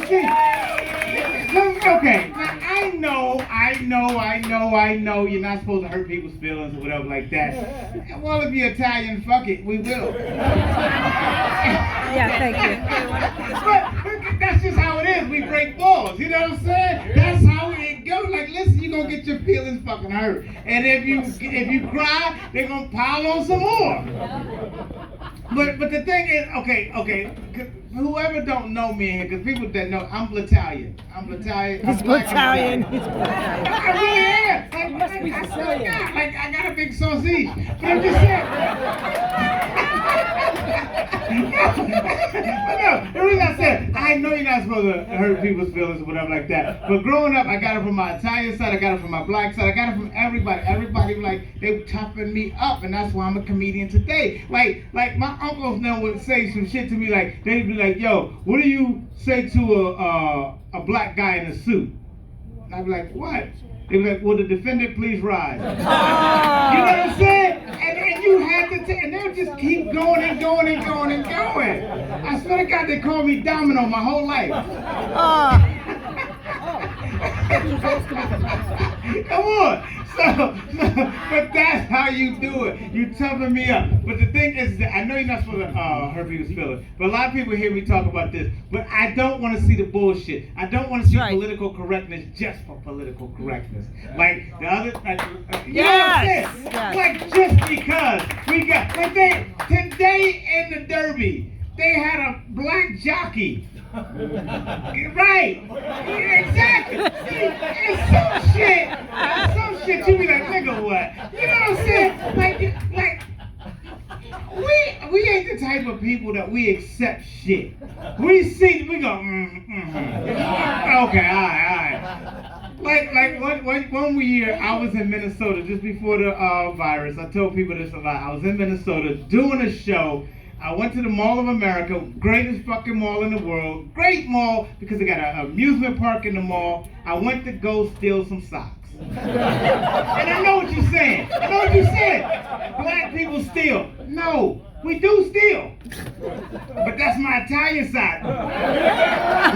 see, okay, now I know you're not supposed to hurt people's feelings or whatever like that. Well, if you're Italian, fuck it, we will. Yeah, thank you. But that's just how it is. We break balls. You know what I'm saying? That's how it goes. Like, listen, you're gonna get your feelings fucking hurt. And if you cry, they're gonna pile on some more. But the thing is, okay, whoever don't know me in here, because people that know, I'm Italian. He's Italian. I really am. Like, I got a big sausage. But I'm just saying. But no, the reason I said, I know you're not supposed to hurt people's feelings or whatever like that. But growing up, I got it from my Italian side, I got it from my black side, I got it from everybody. Everybody, like, they were toughing me up, and that's why I'm a comedian today. Like my uncles now would say some shit to me, like, they'd be like, yo, what do you say to a black guy in a suit? And I'd be like, what? They'd be like, will the defendant please rise? You know what I'm saying? And you had to and they'll just keep going and going and going and going. I swear to God, they called me Domino my whole life. Come on. But that's how you do it. You toughen me up. But the thing is that I know you're not supposed to hurt people's feelings. But a lot of people hear me talk about this. But I don't want to see the bullshit. I don't want to see political correctness just for political correctness. Like the other, you know what I'm saying? Yes. Like just because we got, like today in the Derby, they had a black jockey. Right, exactly. See, and some shit you be like, nigga, what? You know what I'm saying? Like, we ain't the type of people that we accept shit. We go, okay, all right. Like one year, I was in Minnesota just before the virus. I told people this a lot. I was in Minnesota doing a show. I went to the Mall of America, greatest fucking mall in the world. Great mall because they got an amusement park in the mall. I went to go steal some socks. And I know what you're saying. Black people steal. No, we do steal. But that's my Italian side.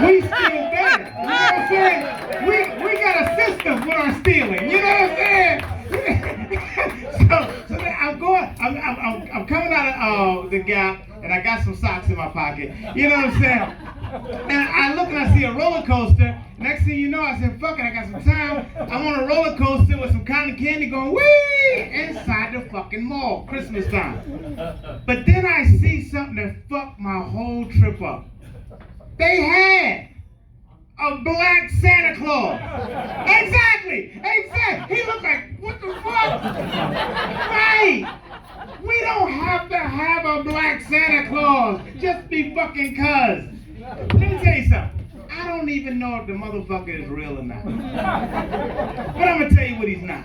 We steal better. You know what I'm saying? We got a system with our stealing. You know what I'm saying? so I'm coming out of the Gap, and I got some socks in my pocket. You know what I'm saying? And I look and I see a roller coaster. Next thing you know, I said, fuck it, I got some time. I'm on a roller coaster with some cotton candy going, whee, inside the fucking mall, Christmas time. But then I see something that fucked my whole trip up. They had a black Santa Claus. Exactly. He looked like, what the fuck? Right. We don't have to have a black Santa Claus just be fucking cuz. Let me tell you something. I don't even know if the motherfucker is real or not. But I'm gonna tell you what he's not.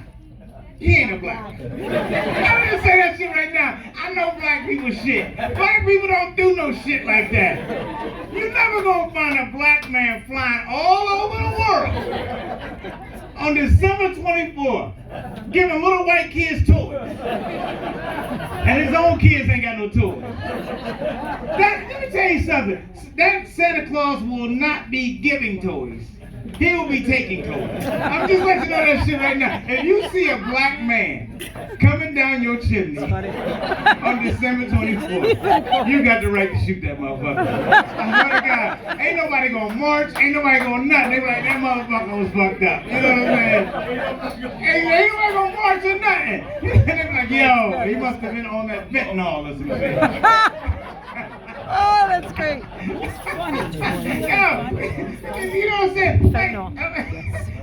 He ain't a black man. I'm gonna say that shit right now. I know black people shit. Black people don't do no shit like that. You're never gonna find a black man flying all over the world on December 24th, giving little white kids toys. And his own kids ain't got no toys. Let me tell you something. That Santa Claus will not be giving toys. He'll be taking toys. I'm just letting you know that shit right now. If you see a black man coming down your chimney on December 24th, you got the right to shoot that motherfucker. I swear to God, ain't nobody gonna march, ain't nobody gonna nothing. They be like, that motherfucker was fucked up. You know what I'm saying? Ain't nobody gonna march or nothing. They be like, yo, he must have been on that fentanyl or some shit. Oh, that's great. You know what I'm saying?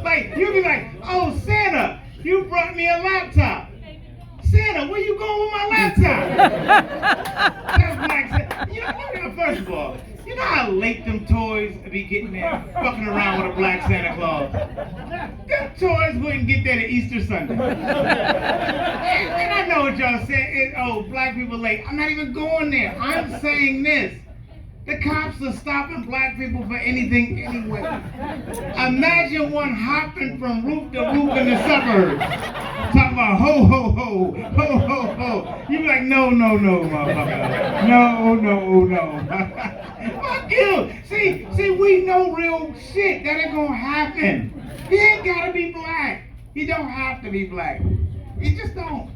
Like, you be like, oh, Santa, you brought me a laptop. Santa, where you going with my laptop? That's black Santa. You know, first of all, you know how late them toys be getting there, fucking around with a black Santa Claus? Them toys wouldn't get there to Easter Sunday. And I know what y'all saying. Oh, black people late. I'm not even going there. I'm saying this. The cops are stopping black people for anything anyway. Imagine one hopping from roof to roof in the suburbs. Talking about ho, ho, ho, ho, ho, ho. You be like, no, motherfucker. No. Fuck you. See, we know real shit. That ain't gonna happen. He ain't gotta be black. He don't have to be black. He just don't.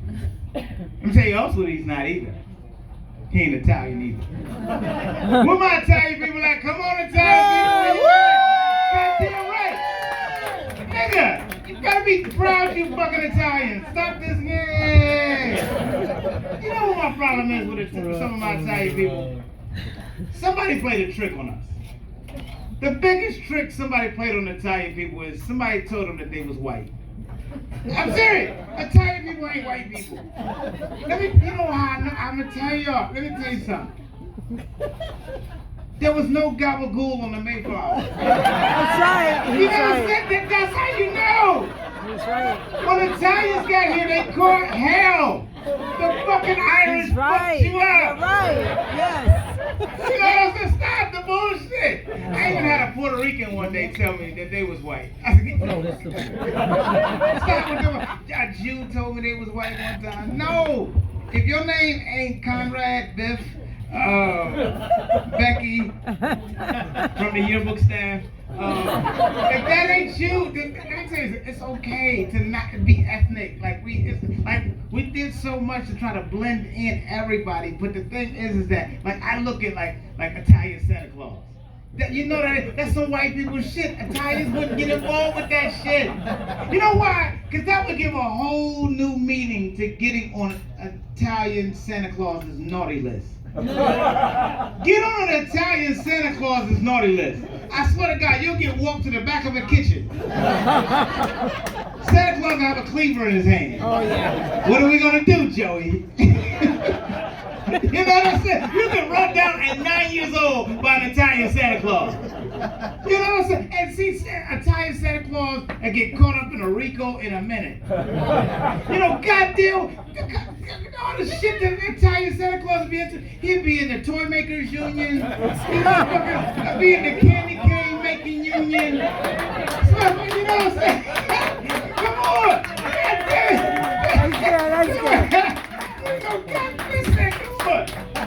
I'm tell you else what he's not either. He ain't Italian either. Where my Italian people at? Come on, Italian people. Goddamn right. Nigga, you gotta be proud, you fucking Italian. Stop this. Yeah. You know what my problem is with some of my Italian people? Somebody played a trick on us. The biggest trick somebody played on Italian people is somebody told them that they was white. I'm serious. Italian people ain't white people. You know how I'm gonna tell y'all. Let me tell you something. There was no gabagool on the Mayflower. That's right. You never said that. That's how you know. That's right. When Italians got here, they caught hell. The fucking Irish fucked you up. You're right. Yes. You know what I'm saying? Stop the bullshit. I even had a Puerto Rican one day tell me that they was white. I said, stop with them. A Jew told me they was white one time. No. If your name ain't Conrad, Biff, Becky from the yearbook staff, if that ain't you, then let me tell you, it's okay to not be ethnic. We did so much to try to blend in everybody, but the thing is that I look at like Italian Santa Claus. You know that's some white people shit. Italians wouldn't get involved with that shit. You know why? Because that would give a whole new meaning to getting on Italian Santa Claus's naughty list. Get on an Italian Santa Claus's naughty list. I swear to God, you'll get walked to the back of a kitchen. Santa Claus will have a cleaver in his hand. Oh, yeah. What are we going to do, Joey? You know what I'm saying? You can run down at 9 years old by an Italian Santa Claus. You know what I'm saying? And see, Italian Santa Claus and get caught up in a Rico in a minute. You know, goddamn, all the shit that Italian Santa Claus would be into. He'd be in the Toy Makers Union. He'd be in the Candy Cane Making Union. So, you know what I'm saying? Come on! That's good.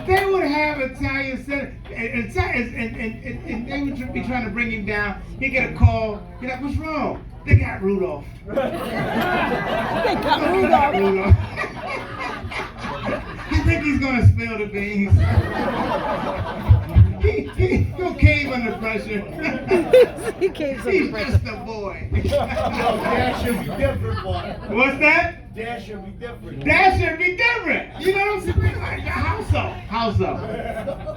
They would have Italian Santa, and they would be trying to bring him down. He'd get a call. He'd like, what's wrong? They got Rudolph. They got Rudolph. You think he's gonna spill the beans? He'll cave under pressure. He caves under He's pressure. just a boy. That should be different, boy. What's that? That should be different. That should be different. You know what I'm saying? Like, how so? How so?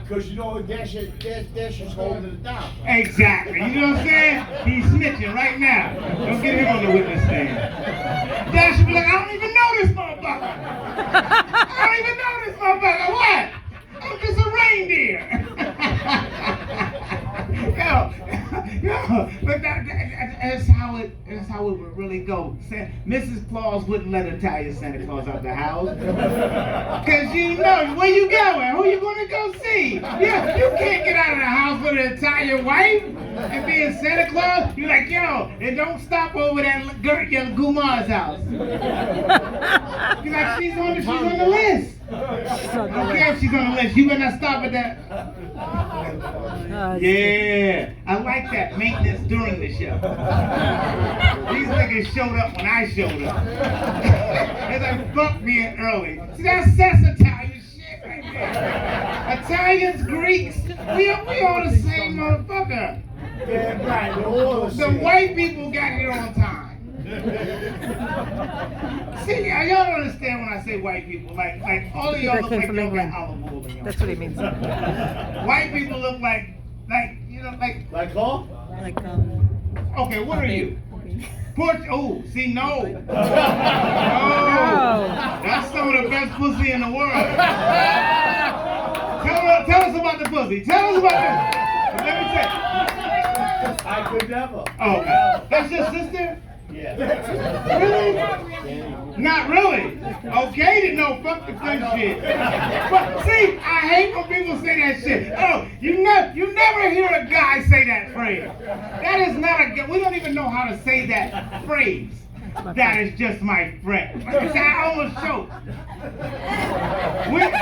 Because you know that shit's holding it down. Exactly. You know what I'm saying? He's snitching right now. Don't get him on the witness stand. Dad should be like, I don't even know this motherfucker. I don't even know this motherfucker. What? I'm just a reindeer. But that's how it would really go. Mrs. Claus wouldn't let Italian Santa Claus out the house. Because you know, where you going? Who you gonna go see? Yeah, you can't get out of the house with an Italian wife and be a Santa Claus. You're like, yo, and don't stop over at your Guma's house. You're like, she's on the list. I don't care if she's on the list. You better not stop at that. Yeah, I like that maintenance during the show. These niggas showed up when I showed up. It's like, fuck being early. See, that's Italian shit right there. Italians, Greeks, we all the same motherfucker. Yeah, right. The white people got here on time. See, y'all don't understand when I say white people. Like all of y'all look like y'all got olive oil in y'all. That's what he means. White people look like you know, like. Like who? Like, Okay, what are you? Oh, see, no. No. That's some of the best pussy in the world. Tell us about the pussy. Tell us about this. Let me tell you. I could never. Oh, that's your sister? Yeah. Really? Not really. Okay, then no, fuck the good shit. But see, I hate when people say that shit. Oh, you never hear a guy say that phrase. That is not we don't even know how to say that phrase. That is just my friend. I almost choked.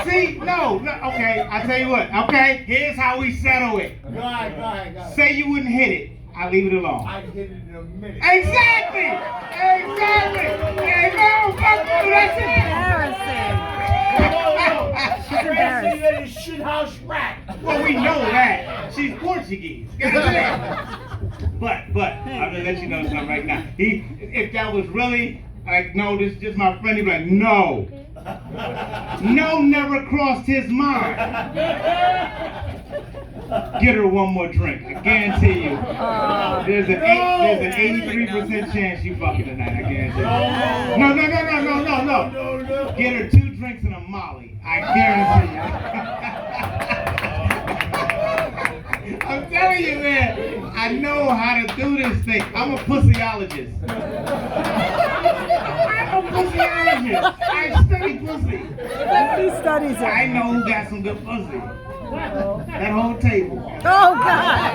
See, no, okay, I'll tell you what. Okay, here's how we settle it. Go ahead. Say you wouldn't hit it. I'll leave it alone. I'd hit it in a minute. Exactly! Hey, no, fuck you, that's Embarrassing. She's embarrassed. You're a shithouse rat. Well, we know that. She's Portuguese. But, I'm gonna let you know something right now. If that was really, like, no, this is just my friend, he'd be like, no. No never crossed his mind. Get her one more drink. I guarantee you. There's an 83% chance you fucking tonight. I guarantee you. No. Get her 2 drinks and a Molly. I guarantee you. I'm telling you, man. I know how to do this thing. I'm a pussyologist. I'm a pussyologist. I study pussy. He studies it. I know who got some good pussy. That whole table. Oh, God.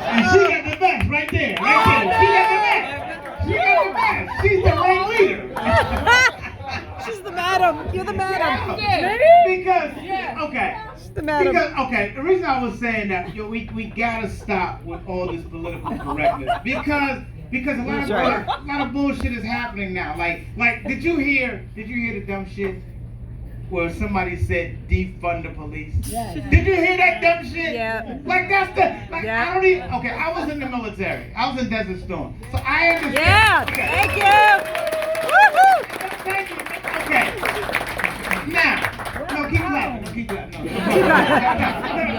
And she got the best right there. She got the best. She's the ring leader. She's the madam. You're the madam. Because, okay. She's the madam. The reason I was saying that, we gotta stop with all this political correctness. Because a lot of bullshit is happening now. Like, did you hear the dumb shit? Where somebody said defund the police. Yeah. Did you hear that dumb shit? Yeah. Like that's Yeah. I don't even. Okay, I was in the military. I was in Desert Storm, so I understand. Yeah. Okay. Thank you. Woohoo. Thank you. Okay. Now, no, keep laughing. Keep laughing. No.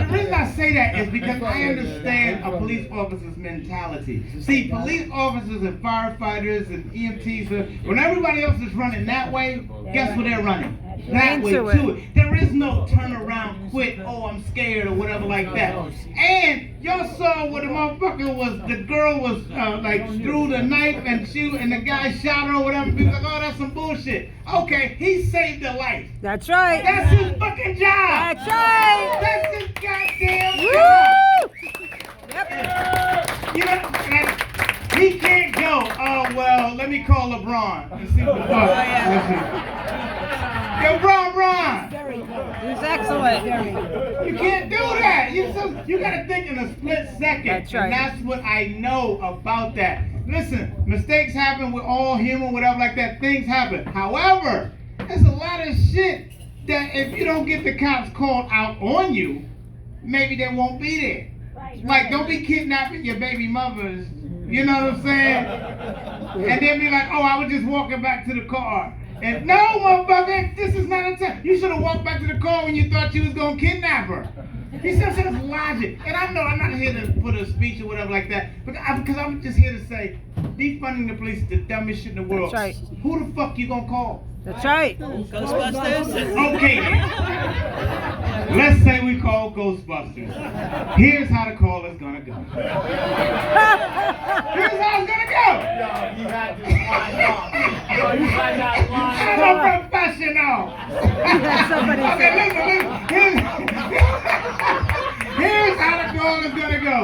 The reason I say that is because I understand a police officer's mentality. See, police officers and firefighters and EMTs, when everybody else is running that way, guess where they're running? That way to it. There is no turn around, quit, oh I'm scared or whatever like that. And y'all saw what the motherfucker was, the girl was like threw the knife and the guy shot her or whatever. People like, oh that's some bullshit. Okay, he saved her life. That's right. That's his fucking job. That's right. That's his goddamn job. Woo! Yep. You know, like, he can't go, oh well, let me call LeBron and see what the fuck. Yo, Bron! He's excellent. You can't do that. You gotta think in a split second. That's right. And that's what I know about that. Listen, mistakes happen. We're all human, whatever like that. Things happen. However, there's a lot of shit that if you don't get the cops called out on you, maybe they won't be there. Like, don't be kidnapping your baby mothers. You know what I'm saying? And then be like, oh, I was just walking back to the car. And no, motherfucker, this is not a time. You should have walked back to the car when you thought you was going to kidnap her. He says it's logic. And I know I'm not here to put a speech or whatever like that. Because I'm just here to say, defunding the police is the dumbest shit in the world. That's right. Who the fuck you going to call? That's right. Ghostbusters? Okay then. Let's say we call Ghostbusters. Here's how the call is going to go. Here's how it's going to go. Yo, you had this lined up. You had that lined up. I'm a professional. Somebody Okay, said. listen. Here's how the call is going to go.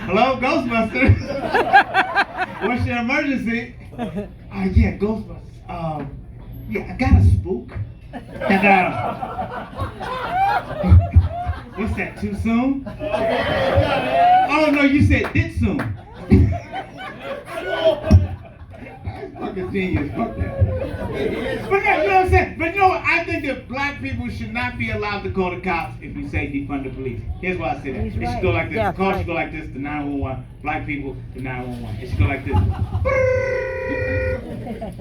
Hello, Ghostbusters. What's your emergency? Yeah, Ghostbusters. Yeah, I got a spook. And what's that? Too soon? Oh no, you said did soon. That's fucking genius. Fuck that. But no, you know what I'm saying? But you know what? I think that black people should not be allowed to call the cops if you say defund the police. Here's why I say that. It should go like this. Yeah, The call right. should go like this to 911. Black people to 911. It should go like this.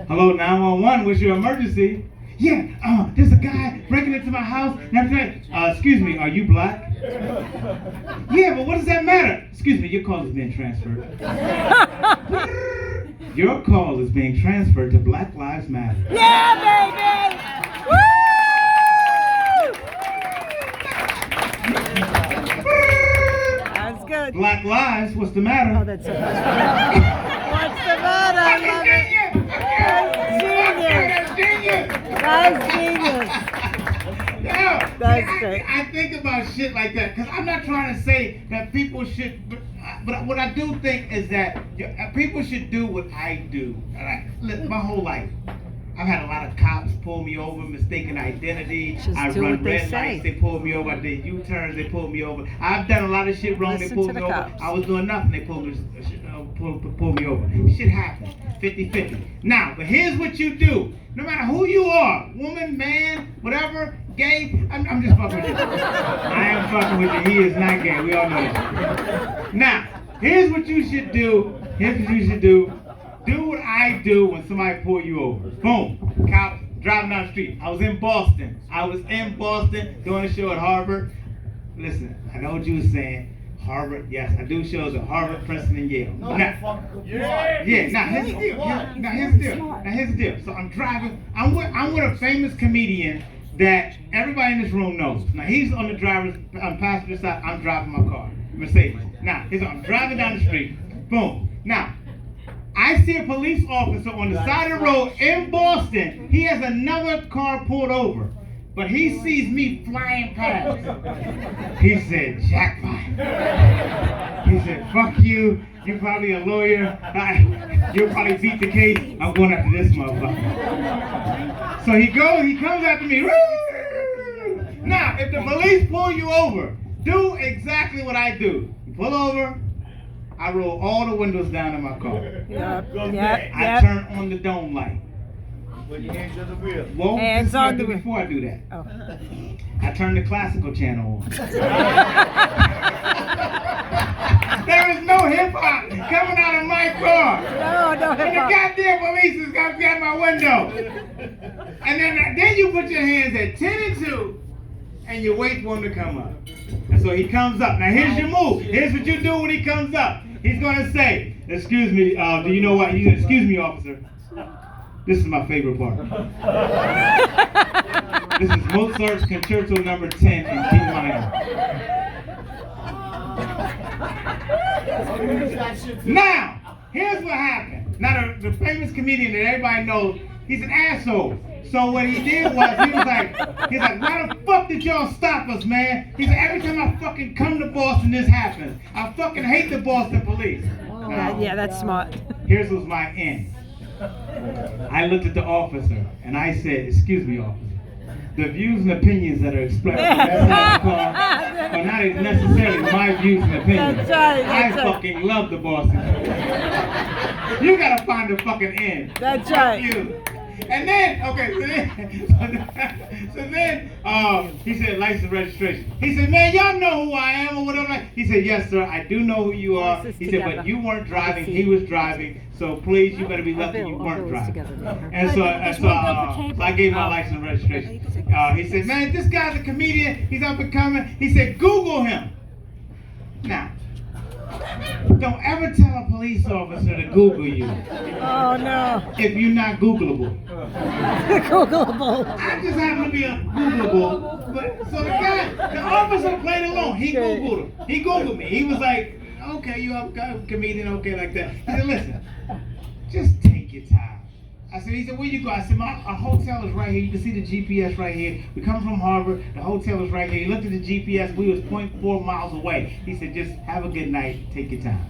Hello, 911. What's your emergency? Yeah, there's a guy breaking into my house and everything. Excuse me, are you black? Yeah, but what does that matter? Excuse me, your call is being transferred. Your call is being transferred to Black Lives Matter. Yeah, baby! Woo! That's good. Black Lives, what's the matter? Oh, that's so funny. What's the matter? I love it. That's genius. That's genius. Yeah, That's great. I think about shit like that because I'm not trying to say that people should, but but what I do think is that people should do what I do. My whole life, I've had a lot of cops pull me over, mistaken identity. I run red lights, they pull me over. I did U-turns, they pulled me over. I've done a lot of shit wrong, they pulled me over. I was doing nothing, they pulled me over. Shit happens, 50-50. Now, but here's what you do. No matter who you are, woman, man, whatever, gay, I'm just fucking with you. I am fucking with you. He is not gay. We all know that. Now, here's what you should do. Do what I do when somebody pull you over. Boom. Cop driving down the street. I was in Boston doing a show at Harvard. Listen, I know what you were saying. Harvard, yes, I do shows at Harvard, Princeton, and Yale. Now, here's the deal. So I'm driving. I'm with a famous comedian that everybody in this room knows. Now he's on the driver's passenger side. I'm driving my car, Mercedes. Now I'm driving down the street. Boom. Now I see a police officer on the side of the road in Boston. He has another car pulled over. But he sees me flying past. He said, jackpot. He said, fuck you. You're probably a lawyer. You'll probably beat the case. I'm going after this motherfucker. So he comes after me. Now, if the police pull you over, do exactly what I do. You pull over, I roll all the windows down in my car. I turn on the dome light. Put your hands on the wheel. Well, hands on the wheel. Before I do that, oh. I turn the classical channel on. There is no hip hop coming out of my car. No hip hop. And the goddamn police is coming at my window. And then you put your hands at 10 and 2, and you wait for him to come up. And so he comes up. Now here's your move. Here's what you do when he comes up. He's gonna say, "Excuse me, do you know what?" He said, "Excuse me, officer." This is my favorite part. This is Mozart's Concerto number 10 in D minor. Now, here's what happened. Now, the famous comedian that everybody knows, he's an asshole. So what he did was, he's like, why the fuck did y'all stop us, man? He said, every time I fucking come to Boston, this happens. I fucking hate the Boston police. Now, yeah, that's smart. Here's what's my end. I looked at the officer and I said, "Excuse me, officer. The views and opinions that are expressed in that car are not necessarily my views and opinions. That's right, I fucking love the Boston police. You gotta find the fucking end. That's right. You. And then, so then, he said, license and registration. He said, man, y'all know who I am or whatever. He said, yes, sir, I do know who you are. He said, but you weren't driving, he was driving. So please, you better be lucky you weren't driving. And so I gave my license and registration. He said, man, this guy's a comedian. He's up and coming. He said, Google him. Now, don't ever tell a police officer to Google you. Oh, no. If you're not Googleable. Googleable. I just happen to be a Googleable. But, so the officer played along. He Googled him. He Googled me. He was like, okay, you a comedian, okay, like that. He said, listen, just take your time. He said, where you go? I said, our hotel is right here. You can see the GPS right here. We come from Harvard. The hotel is right here. He looked at the GPS. We was 0.4 miles away. He said, just have a good night. Take your time.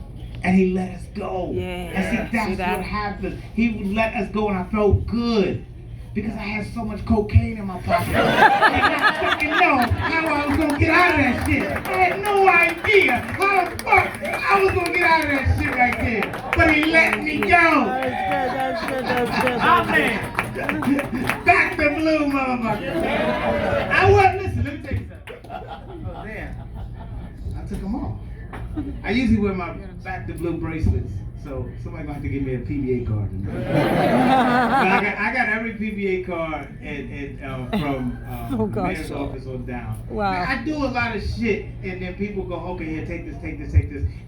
And he let us go. Yeah. And see, that's what happened. He would let us go, and I felt good. Because I had so much cocaine in my pocket. And I fucking know how I was going to get out of that shit. I had no idea how the fuck I was going to get out of that shit right there. But he let me go. That's good. Back the blue, motherfucker. Listen, let me tell you something. Oh, damn. I took them off. I usually wear my back the blue bracelets. So somebody gonna have to give me a PBA card. I got every PBA card from the mayor's office on down. Wow. I do a lot of shit, and then people go, okay, here, take this.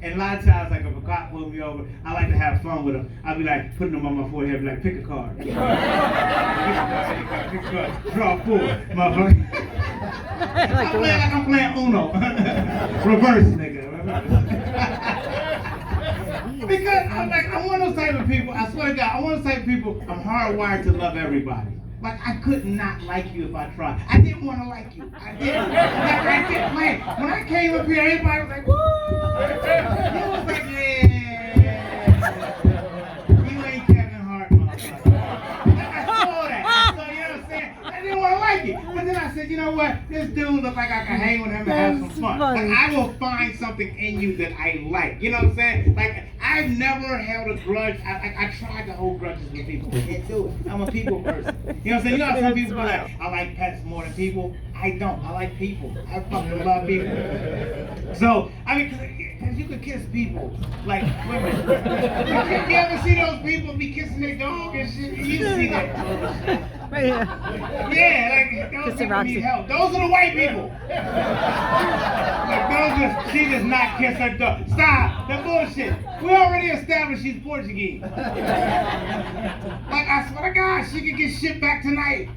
And a lot of times, like if a cop pulls me over, I like to have fun with them. I'll be like putting them on my forehead, be like, pick a card. Pick a card. Draw 4, motherfucker. I'm playing Uno. Reverse, nigga. Because I'm one of those type of people, I swear to God, I'm one of those type of people, I'm hardwired to love everybody. Like, I could not like you if I tried. I didn't want to like you. I didn't. I didn't. When I came up here, everybody was like, woo! It was like, you know what? This dude looks like I can hang with him and have some That's fun. funny. Like, I will find something in you that I like. You know what I'm saying? Like, I've never held a grudge. I tried to hold grudges with people. I can't do it. I'm a people person. You know what I'm saying? You know how some people be like, I like pets more than people? I don't. I like people. I fucking love people. So, I mean, cause you could kiss people like women. You ever see those people be kissing their dog and shit? You see that. Right here. Yeah, like those Kissing people Roxy. need help. Those are the white people. Like she does not kiss her dog. Stop, that bullshit. We already established she's Portuguese. Like I swear to God, she could get shit back tonight.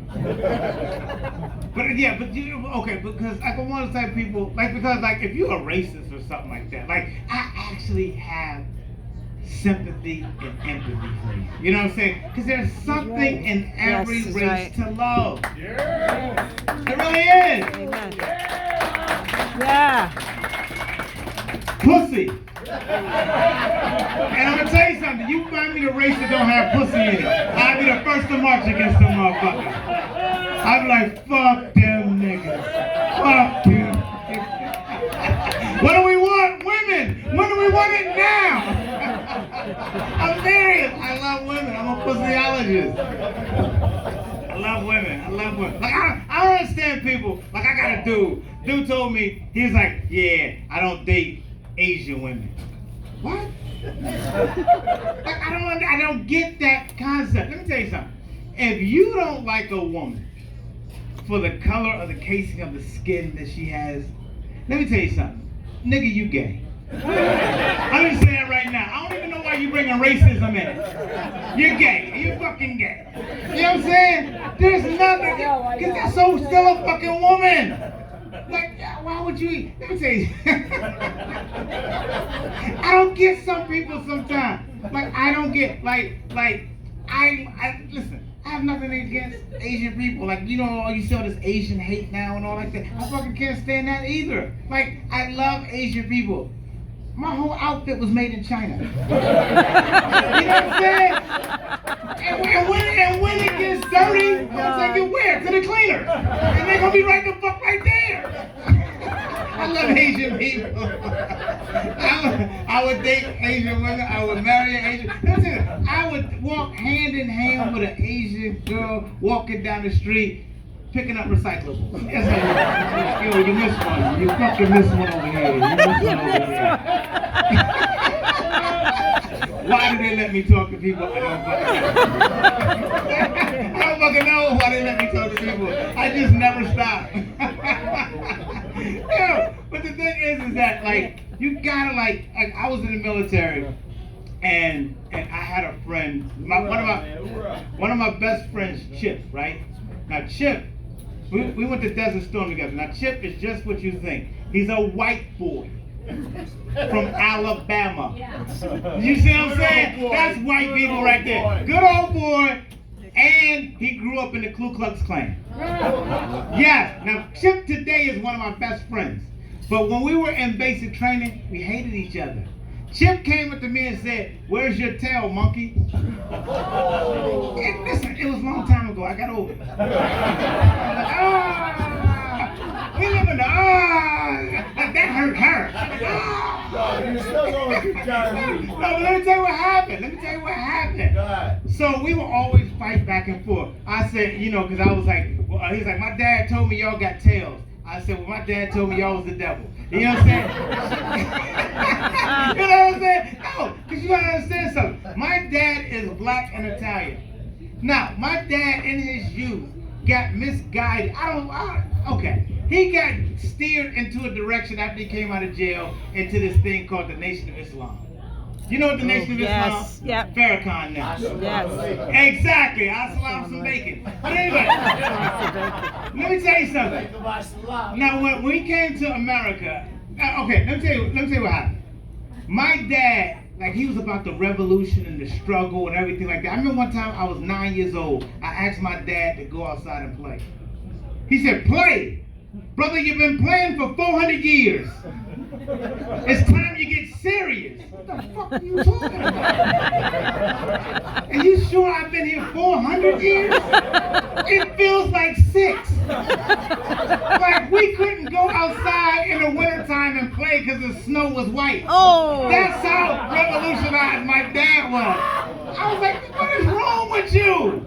But yeah, but you okay? Because like I'm one of the type of people, like because like if you're a racist or something like that, like I actually have sympathy and empathy for you. You know what I'm saying? Because there's something in every Yes, race right. to love. It really is. Amen. Yeah. Pussy. And I'm gonna tell you something. You find me a race that don't have pussy in it, I'll be the first to march against them motherfuckers. I'll be like, fuck them niggas. Fuck you. What do we want? Women. When do we want it now? I'm serious. I love women. I'm a pussyologist. I love women. I love women. Like I don't understand people. Like I got a dude. Dude told me, he was like, yeah, I don't date Asian women. What? Like I don't get that concept. Let me tell you something. If you don't like a woman for the color of the casing of the skin that she has, let me tell you something. Nigga, you gay. I'm just saying right now. I don't even know why you bringing racism in it. You're gay. You're fucking gay. You know what I'm saying? There's nothing. Because that's so still a fucking woman. Like, why would you? Let me tell you. I don't get some people sometimes. Like, I don't get, I listen. I have nothing against Asian people. Like, you know, you see all this Asian hate now and all like that. I fucking can't stand that either. Like, I love Asian people. My whole outfit was made in China. You know what I'm saying? And when it gets dirty, they'll take it where? To the cleaner. And they're gonna be right the fuck right there. I love Asian people. I would date Asian women. I would marry an Asian. Listen, I would walk hand in hand with an Asian girl walking down the street, picking up recyclables. Yes, I would. You missed one. You fucking missed one over here. You missed one over here. Why do they let me talk to people? I don't fucking know why they let me talk to people. I just never stop. Yeah, but the thing is that like you gotta like I was in the military and I had a friend, one of my best friends, Chip, right? Now Chip, we went to Desert Storm together. Now Chip is just what you think. He's a white boy from Alabama. You see what I'm saying? That's white people right there. Good old boy. And he grew up in the Ku Klux Klan. Yes. Now, Chip today is one of my best friends. But when we were in basic training, we hated each other. Chip came up to me and said, "Where's your tail, monkey?" And listen, it was a long time ago. I got over it. We live in the that hurt her. You still going to No, but let me tell you what happened. So we would always fight back and forth. I said, you know, because I was like, he was like, my dad told me y'all got tails. I said, well, my dad told me y'all was the devil. You know what I'm saying? You know what I'm saying? No, because you gotta understand something. My dad is black and Italian. Now, my dad in his youth got misguided. Okay. He got steered into a direction after he came out of jail into this thing called the Nation of Islam. You know what the Nation of Islam? Yep. Farrakhan now. Yes. Exactly. I'll salami some bacon. But anyway, let me tell you something. Now, when we came to America, okay, let me tell you what happened. My dad, like he was about the revolution and the struggle and everything like that. I remember one time I was 9 years old. I asked my dad to go outside and play. He said, "Play? Brother, you've been playing for 400 years. It's time you get serious." What the fuck are you talking about? Are you sure I've been here 400 years? It feels like 6. Like, we couldn't go outside in the wintertime and play because the snow was white. Oh. That's how revolutionized my dad was. I was like, what is wrong with you?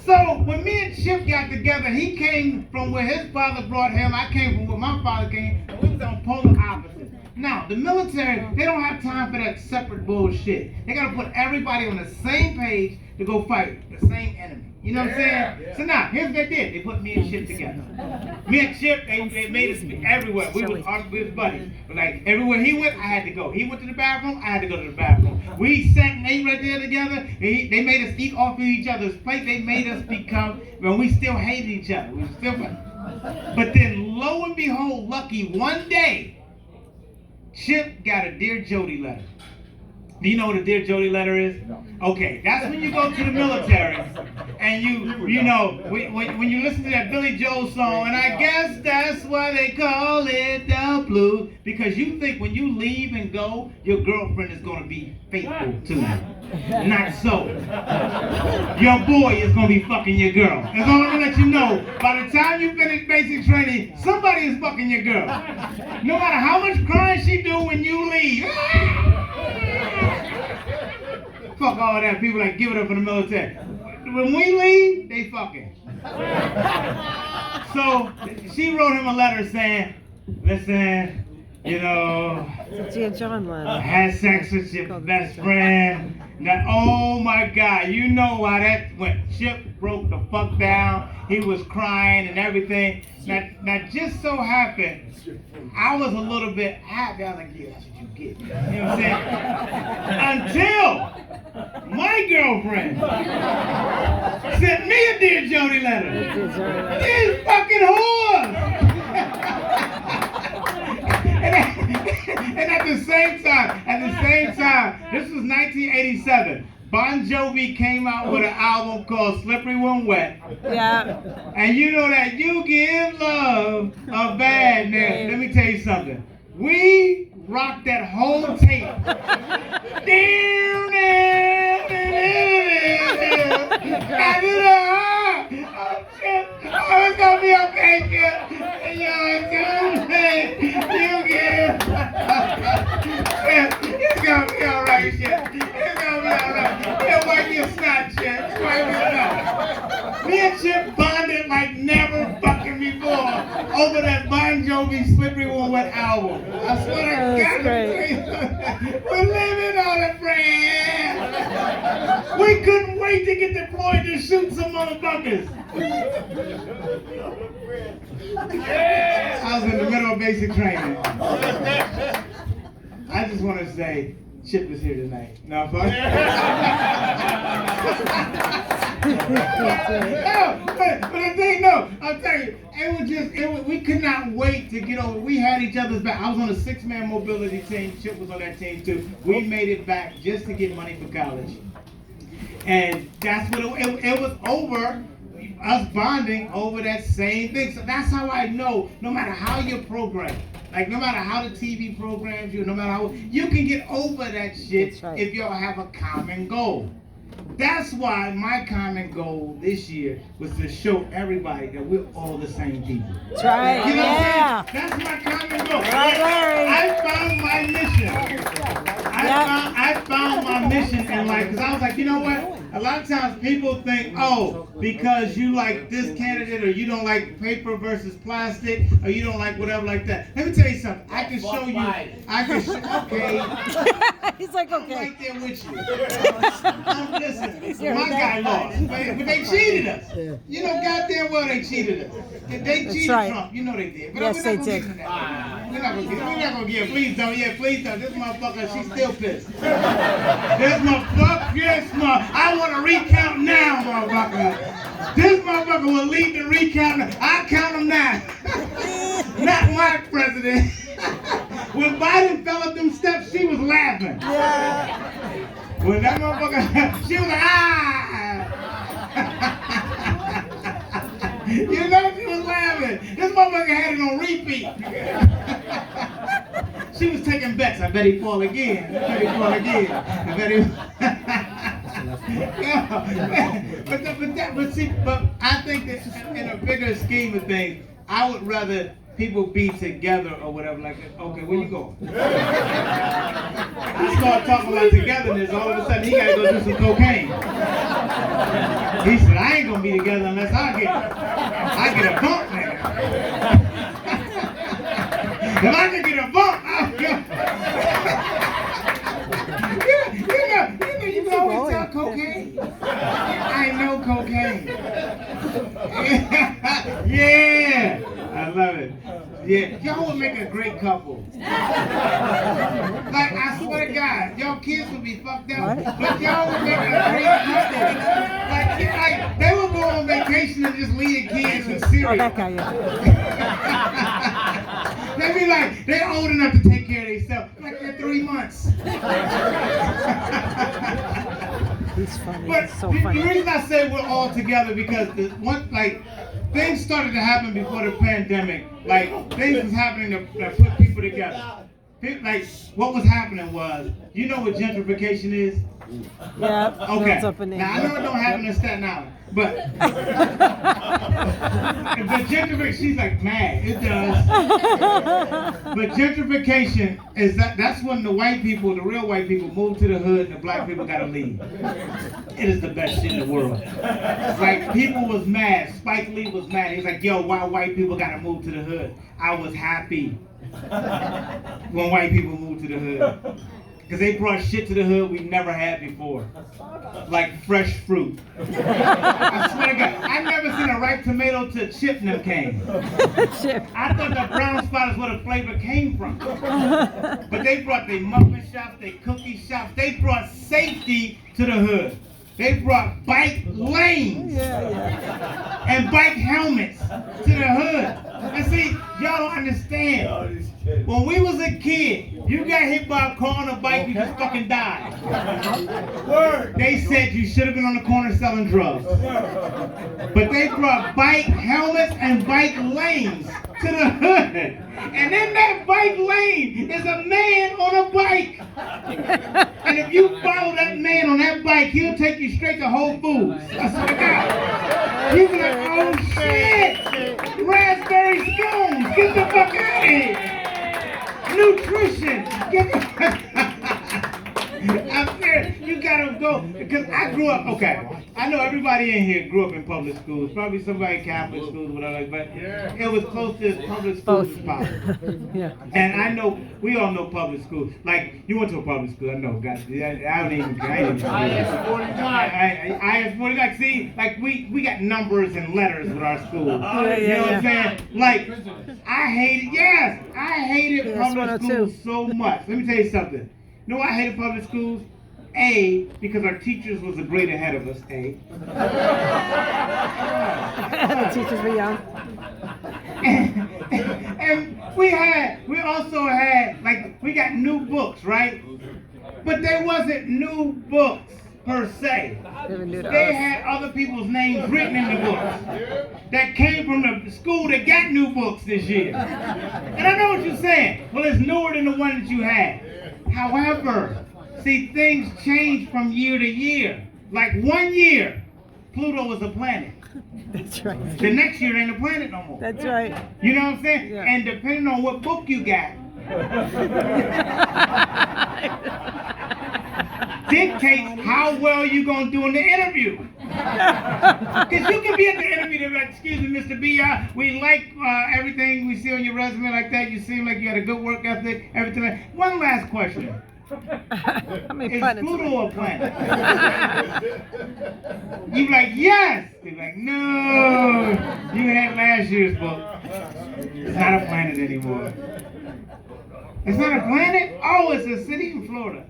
So when me and Chip got together, he came from where his father brought him. I came from where my father came, and we was on polar opposites. Now, the military, they don't have time for that separate bullshit. They gotta put everybody on the same page to go fight the same enemy. You know what I'm saying? So now, here's what they did. They put me and Chip together. Me and Chip, they made us everywhere. We was buddies. Like, everywhere he went, I had to go. He went to the bathroom, I had to go to the bathroom. We sat and ate right there together. They made us eat off of each other's plate. They made us become, well, we still hated each other. We still, but then, lo and behold, lucky, one day, Chip got a Dear Jody letter. Do you know what a Dear Jody letter is? Okay, that's when you go to the military and you know, when you listen to that Billy Joel song, and I guess that's why they call it the blues, because you think when you leave and go, your girlfriend is going to be faithful to you. Not so. Your boy is going to be fucking your girl. And so I'm going to let you know, by the time you finish basic training, somebody is fucking your girl. No matter how much crying she do when you leave. Fuck all that. People like give it up for the military. When we leave, they fucking. So she wrote him a letter saying, listen, you know, I had sex with your best friend. Now, oh my God, you know why that went. Chip broke the fuck down. He was crying and everything. Now just so happened, I was a little bit happy. I was like, yeah, that's what you get. You know what I'm saying? Until my girlfriend sent me a Dear Jody letter. These fucking whores. And at the same time, this was 1987. Bon Jovi came out with an album called Slippery When Wet. Yeah. And you know that you give love a bad name. Let me tell you something. We rocked that whole tape. Oh, it's gonna be okay, kid. It's gonna be alright, shit. It's gonna be alright. He'll wipe your snot, shit. Wipe your snot. Me and Chip bonded like never fucking before over that Bon Jovi Slippery When Wet album. I swear to God, we're living on it, friend. We couldn't wait to get deployed to shoot some motherfuckers. I was in the middle of basic training. I just want to say, Chip is here tonight. No, fuck. But the thing, I'll tell you, we could not wait to get over. We had each other's back. I was on a 6-man mobility team. Chip was on that team too. We made it back just to get money for college. And that's what it was over. Us bonding over that same thing. So that's how I know, no matter how you're programmed, like no matter how the TV programs you, no matter how, you can get over that shit if y'all have a common goal. That's why my common goal this year was to show everybody that we're all the same people. That's right. You know what Yeah. I'm saying? That's my common goal. Right, Larry. I found my mission. I found my mission in life because I was like, you know what? A lot of times people think, oh, because you like this candidate or you don't like paper versus plastic or you don't like whatever like that. Let me tell you something. I can show you. Okay. He's like, I'm okay. right there with you. Listen, my guy lost. But they cheated us. You know goddamn well they cheated us. They cheated Trump. You know they did. But Yes, they did. We're not gonna get. Please don't. Yeah, please don't. This motherfucker, she's still pissed. This motherfucker, yes, I want to recount now, motherfucker. This motherfucker will lead the recount. I count him now. Not my president. When Biden fell up them steps, she was laughing. Yeah. When that motherfucker, she was like, ah. You know she was laughing. This motherfucker had it on repeat. She was taking bets. I bet he fall again. I bet he fall again. I bet he. But I think that in a bigger scheme of things, I would rather people be together or whatever. Like, okay, where you going? We start talking about togetherness. All of a sudden, he got to go do some cocaine. He said, I ain't gonna be together unless I get a bump, nigga. If I can get a bump, I'll go. You can always tell cocaine. I know cocaine. Yeah, I love it. Yeah, y'all would make a great couple. Like, I swear to God, y'all kids would be fucked up, but y'all would make a great couple. Like, they would go on vacation and just leave the kids with cereal. Oh, that guy, yeah. They'd be like, they're old enough to take care of themselves. Like, they're 3 months. He's funny. But He's so the funny. reason I say we're all together because things started to happen before the pandemic. Like, things was happening that put people together. Like, what was happening was, you know what gentrification is? Yeah. Okay. That's up in there. Now, I know it don't happen in Staten Island, but the gentrification, she's like, mad. It does. But gentrification is that's when the white people, the real white people, move to the hood and the black people gotta leave. It is the best shit in the world. Like, people was mad. Spike Lee was mad. He was like, yo, why white people gotta move to the hood? I was happy when white people moved to the hood. Because they brought shit to the hood we never had before. Like fresh fruit. I swear to God, I never seen a ripe tomato till Chip and them came. I thought the brown spot is where the flavor came from. But they brought their muffin shops, their cookie shops. They brought safety to the hood. They brought bike lanes and bike helmets to the hood. And see, y'all don't understand. When we was a kid, you got hit by a car on a bike, you just fucking died. Word. They said you should have been on the corner selling drugs. But they brought bike helmets and bike lanes to the hood. And in that bike lane is a man on a bike. And if you follow that man on that bike, he'll take you straight to Whole Foods. I swear to God. You'll be like, oh shit, raspberry scones, get the fuck out of here. Nutrition, get the fuck I'm serious, you gotta go, because I grew up, okay, I know everybody in here grew up in public schools, probably somebody Catholic schools, whatever, but it was close to as public schools as possible. Yeah. And I know, we all know public schools. Like, you went to a public school, I know, guys. I don't even. IS-49. See, like, we got numbers and letters with our school. You know what I'm saying? Like, I hated public schools so much. Let me tell you something. You know why I hated public schools? A, because our teachers was a grade ahead of us, A. The teachers were young. And we also had, like, we got new books, right? But there wasn't new books per se. They had other people's names written in the books that came from the school that got new books this year. And I know what you're saying. Well, it's newer than the one that you had. However, see, things change from year to year. Like 1 year, Pluto was a planet. That's right. The next year it ain't a planet no more. That's right. You know what I'm saying? Yeah. And depending on what book you got, dictates how well you gonna do in the interview. Because you can be at the interview and be like, excuse me, Mr. Beyah, we like everything we see on your resume like that. You seem like you had a good work ethic, everything like that. One last question. How many Is planets? Pluto a planet? You like, yes! They're like, no! You had last year's book. It's not a planet anymore. It's not a planet? Oh, it's a city in Florida.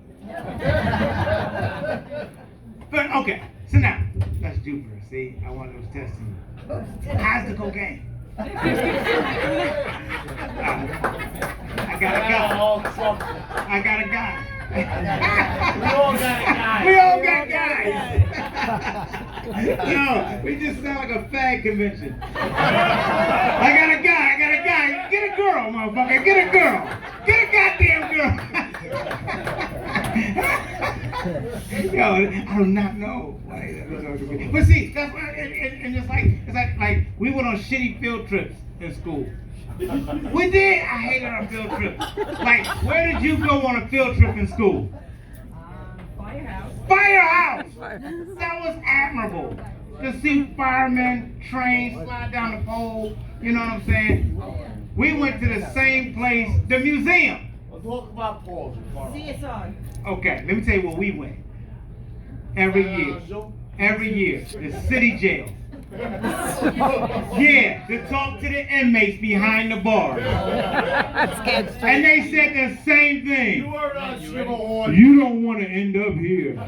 But okay, so now, that's Jupiter. See, I was testing you. How's the cocaine? I got a guy. We all got a guy. We all got guys. No, we just sound like a fag convention. I got a guy. Get a girl, motherfucker. Get a girl. Get a goddamn girl. Yo, I do not know. But see, that's why, and it's like we went on shitty field trips in school. We did. I hated our field trips. Like, where did you go on a field trip in school? Firehouse. Firehouse. That was admirable. To see firemen, trains slide down the pole. You know what I'm saying? We went to the same place, the museum. Let's talk about Paul. CSI. Okay, let me tell you where we went. Every year. Every year. The city jail. Yeah, to talk to the inmates behind the bar. And they said the same thing. You don't want to end up here. I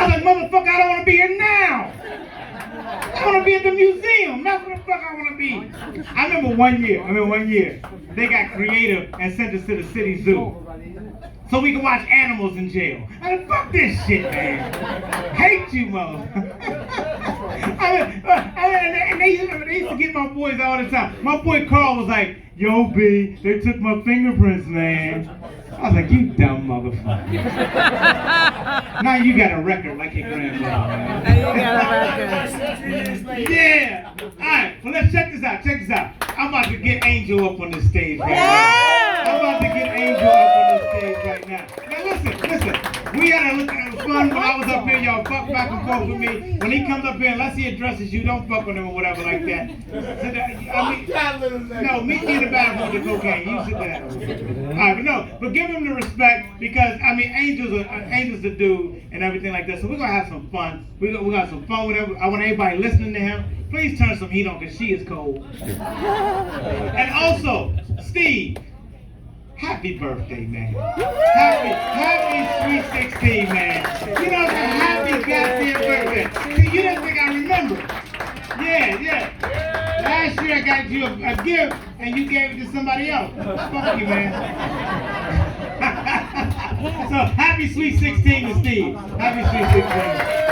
was like, motherfucker, I don't want to be here now. I want to be at the museum. That's what the fuck I want to be. I remember one year, they got creative and sent us to the city zoo. So we can watch animals in jail. I said, fuck this shit, man. Hate you, motherfucker. And they used to get my boys all the time. My boy Carl was like, yo, B, they took my fingerprints, man. I was like, you dumb motherfucker. Now you got a record like your grandmother. Now you got a record. Yeah. All right, well, let's check this out. Check this out. I'm about to get Angel up on this stage right now. I'm about to get Angel up on this stage right now. Now listen. We had a look at fun when I was up here. Y'all fuck back and forth with me. When he comes up here, unless he addresses you, don't fuck with him or whatever like that. No, meet me in the bathroom with the cocaine. You sit down. All right, but give him the respect because Angel's the dude and everything like that. So we're gonna have some fun. We're gonna have some fun with him. I want everybody listening to him. Please turn some heat on because she is cold. And also, Steve. Happy birthday, man. Happy sweet 16, man. You know, happy goddamn birthday. See, you didn't think I remember. Yeah. Last year I got you a gift and you gave it to somebody else. Fuck you, man. So, happy sweet 16 to Steve. Happy sweet 16.